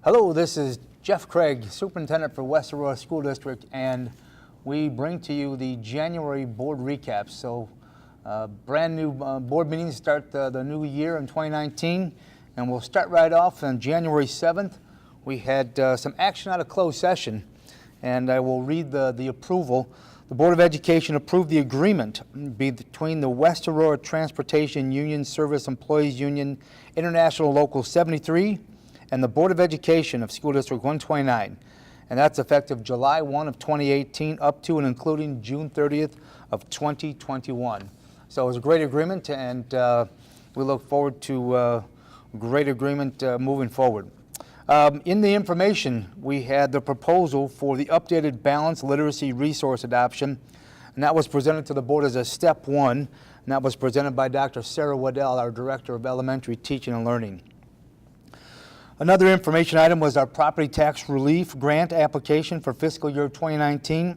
Hello, this is Jeff Craig, Superintendent for West Aurora School District, and we bring to you the January board recap. So brand new board meetings start the new year in 2019, and we'll start right off on January 7th. We had some action out of closed session, and I will read the approval. The Board of Education approved the agreement between the West Aurora Transportation Union Service Employees Union International Local 73 and the Board of Education of School District 129. And that's effective July 1 of 2018 up to and including June 30th of 2021. So it was a great agreement, and we look forward to a great agreement moving forward. In the information, we had the proposal for the updated balanced literacy resource adoption, and that was presented to the board as a step one, and that was presented by Dr. Sarah Waddell, our Director of Elementary Teaching and Learning. Another information item was our property tax relief grant application for fiscal year 2019,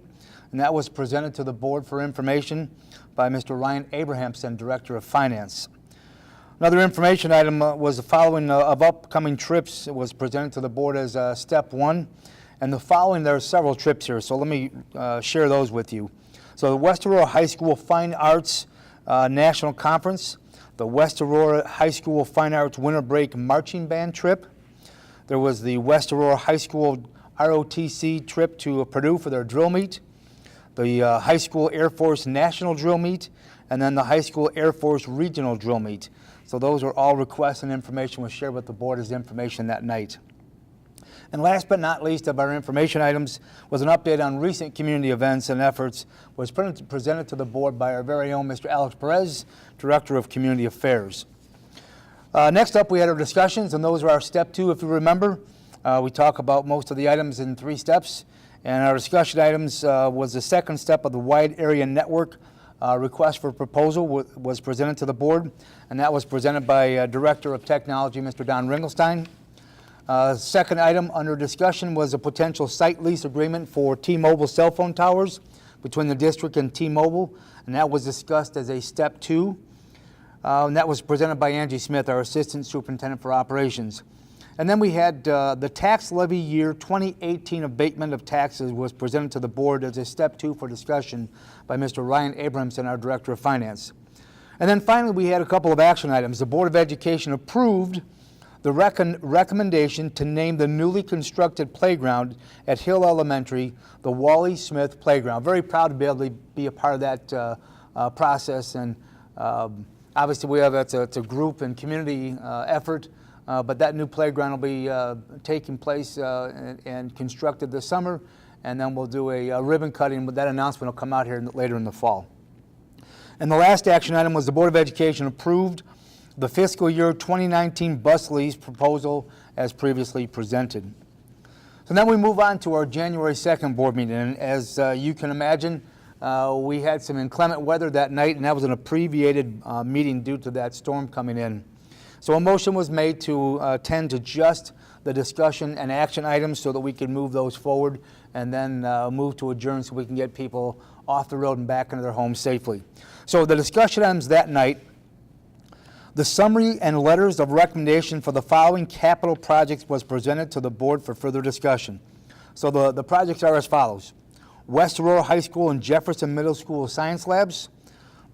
and that was presented to the board for information by Mr. Ryan Abrahamson, Director of Finance. Another information item was the following of upcoming trips. It was presented to the board as step one, and the following, there are several trips here, so let me share those with you. So the West Aurora High School Fine Arts National Conference, the West Aurora High School Fine Arts Winter Break Marching Band trip. There was the West Aurora High School ROTC trip to Purdue for their drill meet, the High School Air Force National Drill Meet, and then the High School Air Force Regional Drill Meet. So those were all requests, and information was shared with the board as information that night. And last but not least of our information items was an update on recent community events and efforts was presented to the board by our very own Mr. Alex Perez, Director of Community Affairs. Next up, we had our discussions, and those are our step two, if you remember. We talk about most of the items in 3 steps, and our discussion items was the second step of the wide area network request for proposal was presented to the board, and that was presented by Director of Technology, Mr. Don Ringelstein. Second item under discussion was a potential site lease agreement for T-Mobile cell phone towers between the district and T-Mobile, and that was discussed as a step 2. And that was presented by Angie Smith, our Assistant Superintendent for Operations. And then we had the tax levy year 2018 abatement of taxes was presented to the board as a step 2 for discussion by Mr. Ryan Abrahamson, our Director of Finance. And then finally, we had a couple of action items. The Board of Education approved the recommendation to name the newly constructed playground at Hill Elementary the Wally Smith Playground. Very proud to be able to be a part of that process, and obviously we have it's a group and community effort. But that new playground will be taking place and constructed this summer, and then we'll do a ribbon cutting. That announcement will come out here later in the fall. And the last action item was the Board of Education approved the fiscal year 2019 bus lease proposal as previously presented. So now we move on to our January 2nd board meeting, and as you can imagine, we had some inclement weather that night, and that was an abbreviated meeting due to that storm coming in. So a motion was made to tend to just the discussion and action items so that we can move those forward and then move to adjourn so we can get people off the road and back into their homes safely. So the discussion items that night, the summary and letters of recommendation for the following capital projects was presented to the board for further discussion. So the projects are as follows: West Aurora High School and Jefferson Middle School science labs,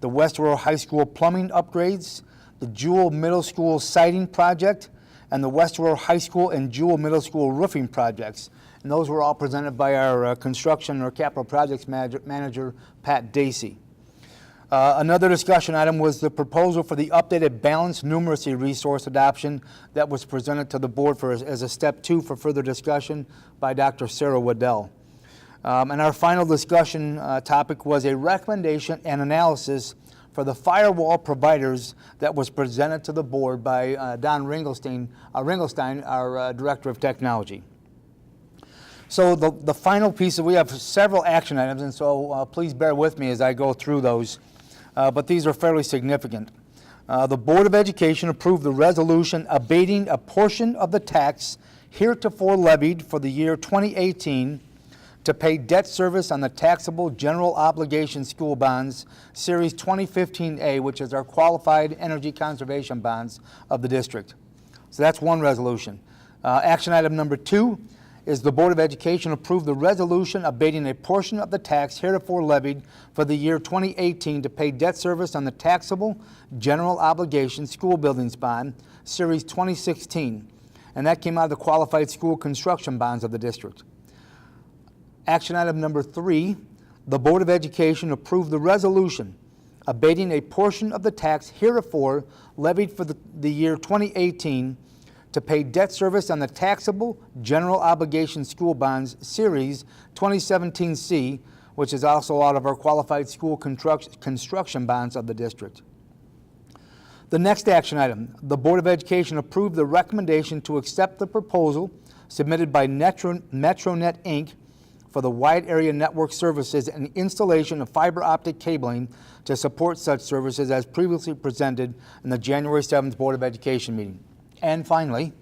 the West Aurora High School plumbing upgrades, the Jewell Middle School siding project, and the West Aurora High School and Jewell Middle School roofing projects. And those were all presented by our construction or capital projects manager, Pat Dacey. Another discussion item was the proposal for the updated balanced numeracy resource adoption that was presented to the board as a step 2 for further discussion by Dr. Sarah Waddell. And our final discussion topic was a recommendation and analysis for the firewall providers that was presented to the board by Don Ringelstein, our Director of Technology. So the final piece, we have several action items, and so please bear with me as I go through those, but these are fairly significant. The Board of Education approved the resolution abating a portion of the tax heretofore levied for the year 2018 to pay debt service on the taxable general obligation school bonds, Series 2015A, which is our qualified energy conservation bonds of the district. So that's one resolution. Action item number 2 is the Board of Education approve the resolution abating a portion of the tax heretofore levied for the year 2018 to pay debt service on the taxable general obligation school buildings bond, Series 2016, and that came out of the qualified school construction bonds of the district. Action item number 3, the Board of Education approve the resolution abating a portion of the tax heretofore levied for the year 2018 to pay debt service on the taxable general obligation school bonds, Series 2017C, which is also out of our qualified school construction bonds of the district. The next action item, the Board of Education approved the recommendation to accept the proposal submitted by Metronet, Inc. for the wide area network services and installation of fiber optic cabling to support such services as previously presented in the January 7th Board of Education meeting. And finally,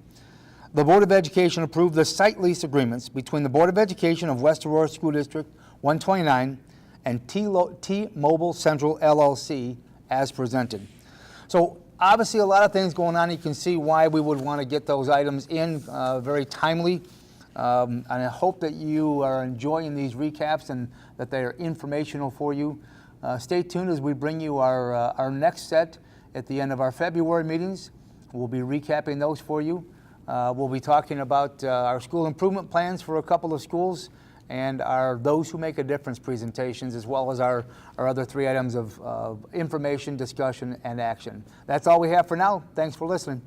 the Board of Education approved the site lease agreements between the Board of Education of West Aurora School District 129 and T-Mobile Central LLC as presented. So obviously a lot of things going on. You can see why we would want to get those items in very timely. And I hope that you are enjoying these recaps and that they are informational for you. Stay tuned as we bring you our next set at the end of our February meetings. We'll be recapping those for you. We'll be talking about our school improvement plans for a couple of schools and our Those Who Make a Difference presentations, as well as our other 3 items of information, discussion, and action. That's all we have for now. Thanks for listening.